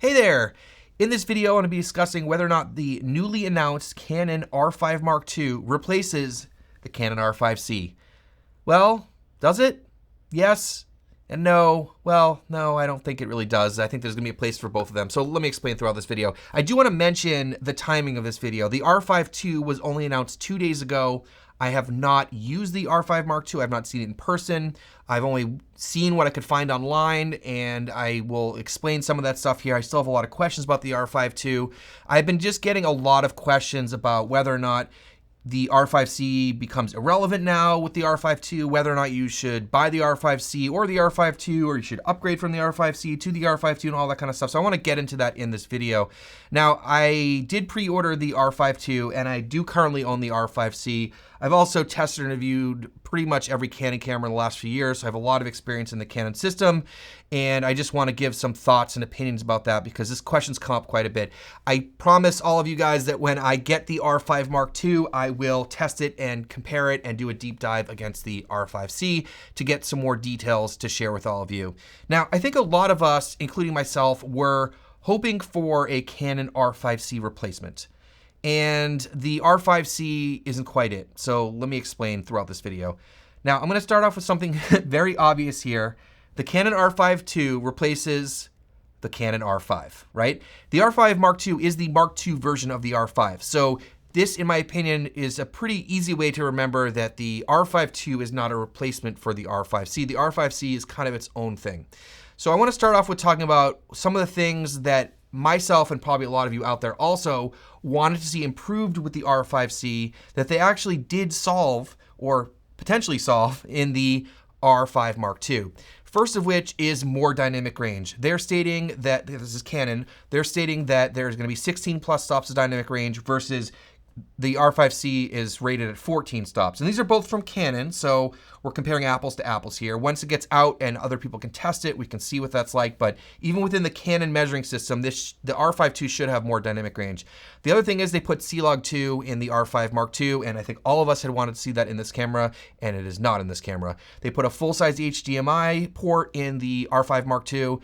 Hey there! In this video, I want to be discussing whether or not the newly announced Canon R5 Mark II replaces the Canon R5 C. Well, does it? Yes and no. Well, no, I don't think it really does. I think there's going to be a place for both of them. So let me explain throughout this video. I do want to mention the timing of this video. The R5 II was only announced 2 days ago. I have not used the R5 Mark II. I've not seen it in person. I've only seen what I could find online, and I will explain some of that stuff here. I still have a lot of questions about the R5 II. I've been just getting a lot of questions about whether or not the R5C becomes irrelevant now with the R5 II, whether or not you should buy the R5C or the R5 II, or you should upgrade from the R5C to the R5 II and all that kind of stuff. So I want to get into that in this video. Now, I did pre-order the R5 II, and I do currently own the R5C. I've also tested and reviewed pretty much every Canon camera in the last few years, so I have a lot of experience in the Canon system, and I just want to give some thoughts and opinions about that because this question's come up quite a bit. I promise all of you guys that when I get the R5 Mark II, I will test it and compare it and do a deep dive against the R5C to get some more details to share with all of you. Now, I think a lot of us, including myself, were hoping for a Canon R5C replacement. And the R5C isn't quite it. So let me explain throughout this video. Now, I'm going to start off with something very obvious here. The Canon R5 II replaces the Canon R5, right? The R5 Mark II is the Mark II version of the R5. So this, in my opinion, is a pretty easy way to remember that the R5 II is not a replacement for the R5C. The R5C is kind of its own thing. So I want to start off with talking about some of the things that myself and probably a lot of you out there also wanted to see improved with the R5C that they actually did solve or potentially solve in the R5 Mark II. First of which is more dynamic range. They're stating that, this is Canon, they're stating that there's going to be 16 plus stops of dynamic range versus the R5C is rated at 14 stops. And these are both from Canon, so we're comparing apples to apples here. Once it gets out and other people can test it, we can see what that's like. But even within the Canon measuring system, the R5 II should have more dynamic range. The other thing is they put C-Log 2 in the R5 Mark II, and I think all of us had wanted to see that in this camera, and it is not in this camera. They put a full-size HDMI port in the R5 Mark II.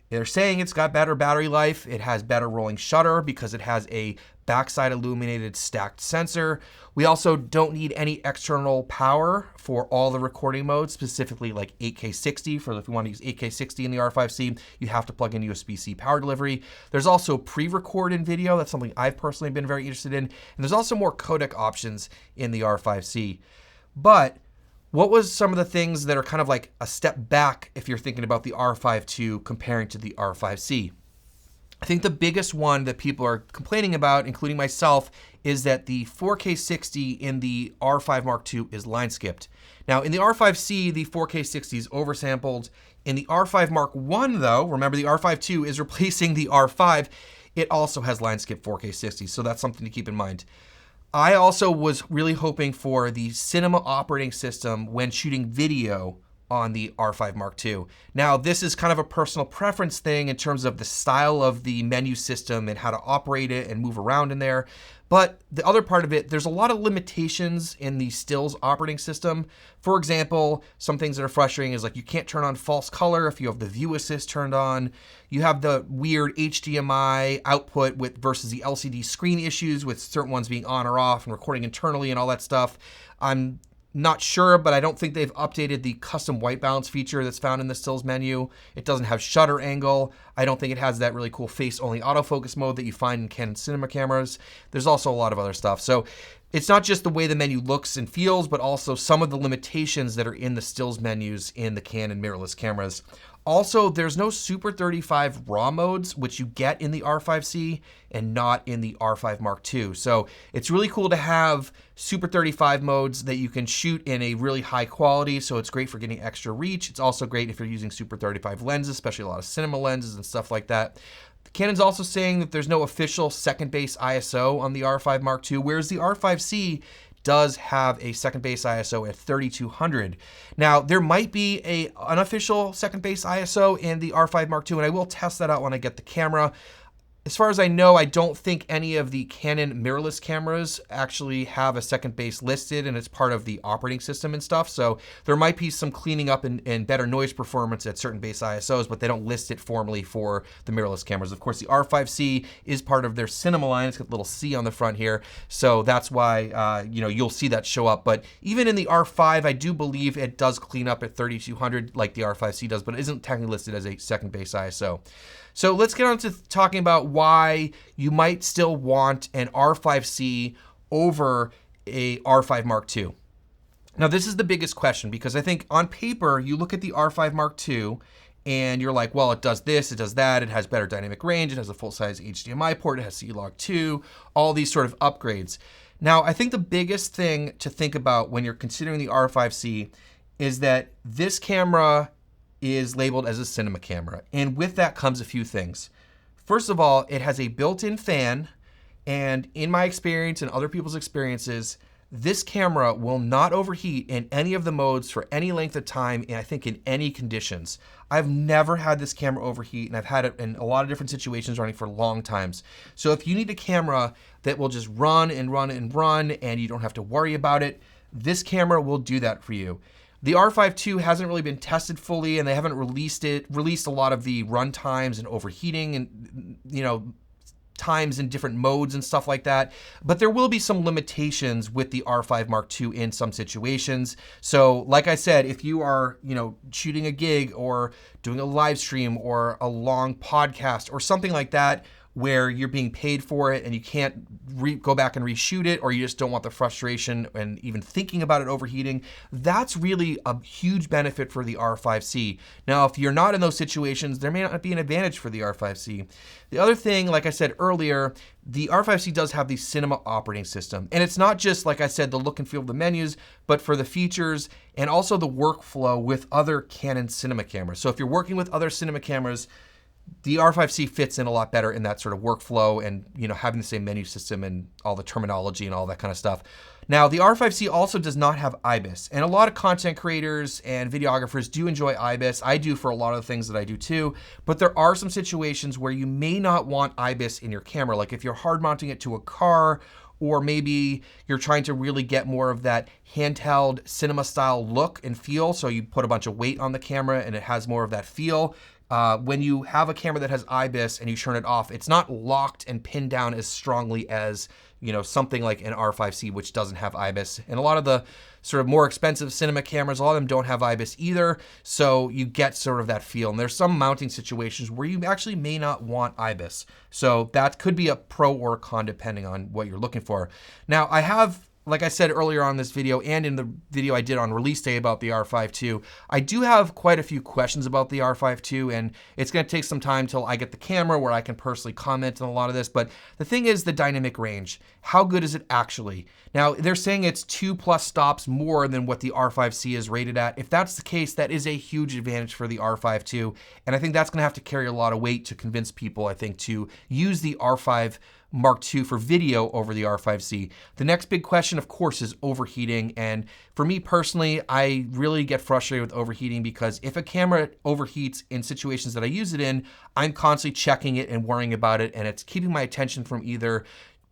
They're saying it's got better battery life. It has better rolling shutter because it has a backside illuminated stacked sensor. We also don't need any external power for all the recording modes, specifically like 8K 60. For if you want to use 8K 60 in the R5C, you have to plug in USB-C power delivery. There's also pre-record in video. That's something I've personally been very interested in. And there's also more codec options in the R5C. But what was some of the things that are kind of like a step back if you're thinking about the R5 II comparing to the R5C? I think the biggest one that people are complaining about, including myself, is that the 4K 60 in the R5 Mark II is line skipped. Now, in the R5C, the 4K 60 is oversampled. In the R5 Mark I, though, remember the R5 II is replacing the R5, it also has line skip 4K 60, so that's something to keep in mind. I also was really hoping for the cinema operating system when shooting video on the R5 Mark II. Now, this is kind of a personal preference thing in terms of the style of the menu system and how to operate it and move around in there. But the other part of it, there's a lot of limitations in the stills operating system. For example, some things that are frustrating is like you can't turn on false color if you have the view assist turned on. You have the weird HDMI output versus the LCD screen issues with certain ones being on or off and recording internally and all that stuff. I'm not sure, but I don't think they've updated the custom white balance feature that's found in the stills menu. It doesn't have shutter angle. I don't think it has that really cool face-only autofocus mode that you find in Canon cinema cameras. There's also a lot of other stuff. So it's not just the way the menu looks and feels, but also some of the limitations that are in the stills menus in the Canon mirrorless cameras. Also, there's no Super 35 RAW modes, which you get in the R5C and not in the R5 Mark II. So it's really cool to have Super 35 modes that you can shoot in a really high quality. So it's great for getting extra reach. It's also great if you're using Super 35 lenses, especially a lot of cinema lenses and stuff like that. Canon's also saying that there's no official second base ISO on the R5 Mark II, whereas the R5C does have a second base ISO at 3200. Now, there might be an unofficial second base ISO in the R5 Mark II, and I will test that out when I get the camera. As far as I know, I don't think any of the Canon mirrorless cameras actually have a second base listed, and it's part of the operating system and stuff. So there might be some cleaning up and better noise performance at certain base ISOs, but they don't list it formally for the mirrorless cameras. Of course, the R5C is part of their cinema line. It's got a little C on the front here. So that's why, you'll see that show up. But even in the R5, I do believe it does clean up at 3200 like the R5C does, but it isn't technically listed as a second base ISO. So let's get on to talking about why you might still want an R5C over a R5 Mark II. Now, this is the biggest question because I think on paper, you look at the R5 Mark II and you're like, well, it does this, it does that, it has better dynamic range, it has a full-size HDMI port, it has C-Log 2, all these sort of upgrades. Now, I think the biggest thing to think about when you're considering the R5C is that this camera is labeled as a cinema camera. And with that comes a few things. First of all, it has a built-in fan. And in my experience and other people's experiences, this camera will not overheat in any of the modes for any length of time, and I think in any conditions. I've never had this camera overheat, and I've had it in a lot of different situations running for long times. So if you need a camera that will just run and run and run, and you don't have to worry about it, this camera will do that for you. The R5 II hasn't really been tested fully, and they haven't released a lot of the run times and overheating and, times in different modes and stuff like that. But there will be some limitations with the R5 Mark II in some situations. So like I said, if you are, shooting a gig or doing a live stream or a long podcast or something like that, where you're being paid for it and you can't go back and reshoot it, or you just don't want the frustration and even thinking about it overheating, that's really a huge benefit for the R5C. Now, if you're not in those situations, there may not be an advantage for the R5C. The other thing, like I said earlier, the R5C does have the cinema operating system. And it's not just, like I said, the look and feel of the menus, but for the features and also the workflow with other Canon cinema cameras. So if you're working with other cinema cameras, the R5C fits in a lot better in that sort of workflow and, having the same menu system and all the terminology and all that kind of stuff. Now, the R5C also does not have IBIS, and a lot of content creators and videographers do enjoy IBIS. I do for a lot of the things that I do too, but there are some situations where you may not want IBIS in your camera, like if you're hard mounting it to a car, or maybe you're trying to really get more of that handheld cinema style look and feel, so you put a bunch of weight on the camera and it has more of that feel. When you have a camera that has IBIS and you turn it off, it's not locked and pinned down as strongly as, something like an R5C, which doesn't have IBIS. And a lot of the sort of more expensive cinema cameras, a lot of them don't have IBIS either. So you get sort of that feel. And there's some mounting situations where you actually may not want IBIS. So that could be a pro or a con depending on what you're looking for. Now, I have, like I said earlier on this video and in the video I did on release day about the R5 II, I do have quite a few questions about the R5 II, and it's going to take some time till I get the camera where I can personally comment on a lot of this. But the thing is the dynamic range. How good is it actually? Now, they're saying it's 2+ stops more than what the R5C is rated at. If that's the case, that is a huge advantage for the R5 II, and I think that's going to have to carry a lot of weight to convince people, I think, to use the R5 Mark II for video over the R5C. The next big question, of course, is overheating. And for me personally, I really get frustrated with overheating because if a camera overheats in situations that I use it in, I'm constantly checking it and worrying about it. And it's keeping my attention from either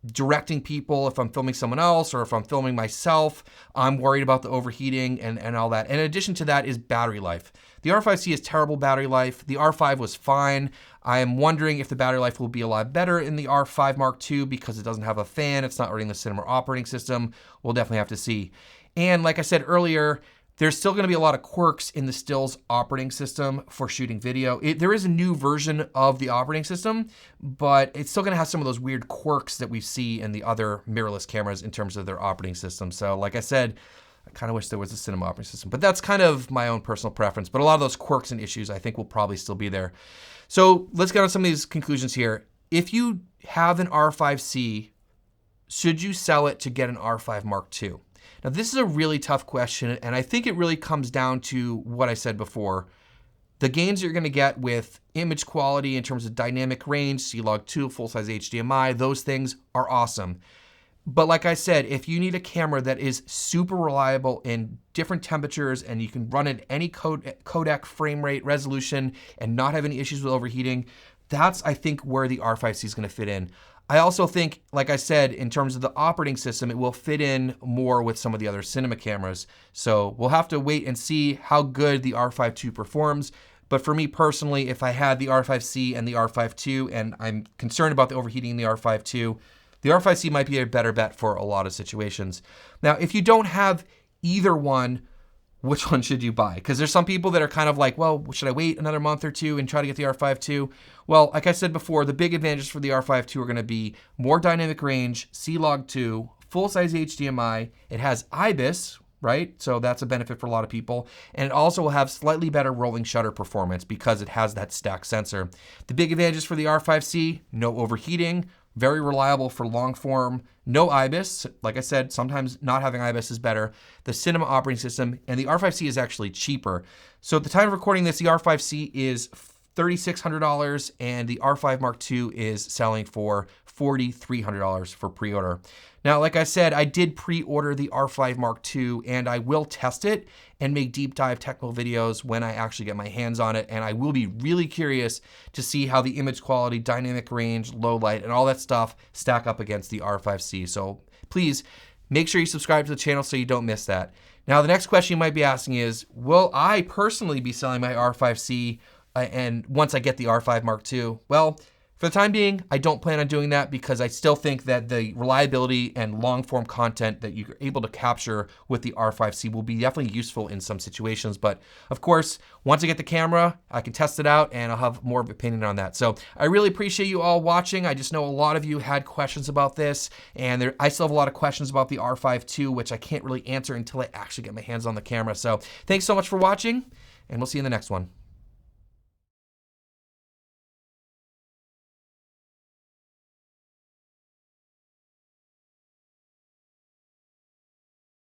directing people if I'm filming someone else or if I'm filming myself. I'm worried about the overheating and all that. And in addition to that is battery life. The R5C has terrible battery life. The R5 was fine. I am wondering if the battery life will be a lot better in the R5 Mark II because it doesn't have a fan. It's not running the cinema operating system. We'll definitely have to see. And like I said earlier, there's still going to be a lot of quirks in the Stills operating system for shooting video. There is a new version of the operating system, but it's still going to have some of those weird quirks that we see in the other mirrorless cameras in terms of their operating system. So like I said, I kind of wish there was a cinema operating system, but that's kind of my own personal preference. But a lot of those quirks and issues I think will probably still be there. So let's get on some of these conclusions here. If you have an R5C, should you sell it to get an R5 Mark II? Now, this is a really tough question, and I think it really comes down to what I said before. The gains you're going to get with image quality in terms of dynamic range, C-Log 2, full-size HDMI, those things are awesome. But like I said, if you need a camera that is super reliable in different temperatures and you can run at any codec frame rate resolution and not have any issues with overheating, that's, I think, where the R5C is going to fit in. I also think, like I said, in terms of the operating system, it will fit in more with some of the other cinema cameras. So we'll have to wait and see how good the R5 II performs. But for me personally, if I had the R5C and the R5 II, and I'm concerned about the overheating in the R5 II, the R5C might be a better bet for a lot of situations. Now, if you don't have either one, which one should you buy? Because there's some people that are kind of like, well, should I wait another month or two and try to get the R5 II? Well, like I said before, the big advantages for the R5 II are going to be more dynamic range, C-Log 2, full-size HDMI. It has IBIS, right? So that's a benefit for a lot of people. And it also will have slightly better rolling shutter performance because it has that stack sensor. The big advantages for the R5C, no overheating, very reliable for long form, no IBIS. Like I said, sometimes not having IBIS is better. The cinema operating system, and the R5C is actually cheaper. So at the time of recording this, the R5C is $3,600 and the R5 Mark II is selling for $4,300 for pre-order. Now, like I said, I did pre-order the R5 Mark II and I will test it and make deep dive technical videos when I actually get my hands on it. And I will be really curious to see how the image quality, dynamic range, low light, and all that stuff stack up against the R5C. So please make sure you subscribe to the channel so you don't miss that. Now, the next question you might be asking is, will I personally be selling my R5C and once I get the R5 Mark II? Well, for the time being, I don't plan on doing that because I still think that the reliability and long form content that you're able to capture with the R5C will be definitely useful in some situations. But of course, once I get the camera, I can test it out and I'll have more of an opinion on that. So I really appreciate you all watching. I just know a lot of you had questions about this, and I still have a lot of questions about the R5 II, which I can't really answer until I actually get my hands on the camera. So thanks so much for watching, and we'll see you in the next one.